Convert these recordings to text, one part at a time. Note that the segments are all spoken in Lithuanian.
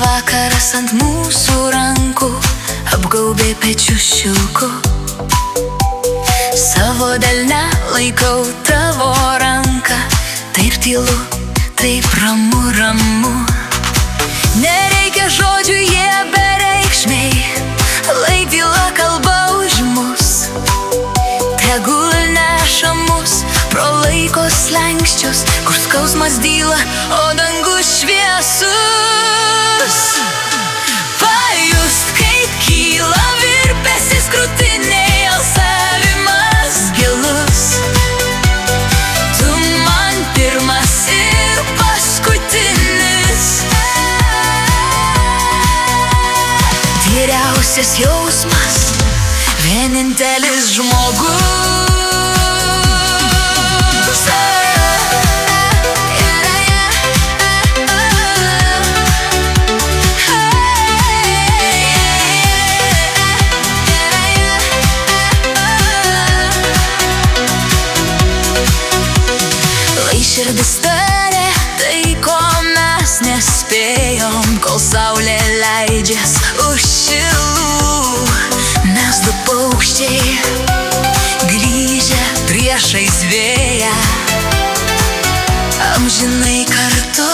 Vakaras ant mūsų rankų apgaubė pečių šilku. Savo delne laikau tavo ranką. Taip tylu, taip ramu, ramu. Nereikia žodžių, jie bereikšmiai. Lai tyla kalba už mus. Tegul neša mus pro laiko slenksčius, kur skausmas dyla, o dangus šviesus. Pajust, kaip kyla virpesys krūtinėj, alsavimas gilus. Tu man pirmas ir paskutinis. Tyriausias jausmas, vienintelis žmogus. Širdis tarė tai, ko mes nespėjom, kol saulė leidžias už šilų. Mes du paukščiai grįžę priešais vėją, amžinai kartu.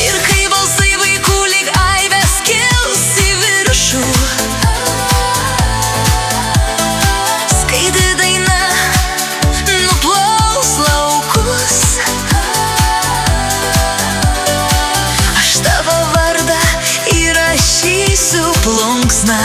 Ir kai balsai vaikų lyg aibės kils į viršų, skaidi daina nuplaus laukus. Aš tavo vardą įrašysiu plunksna.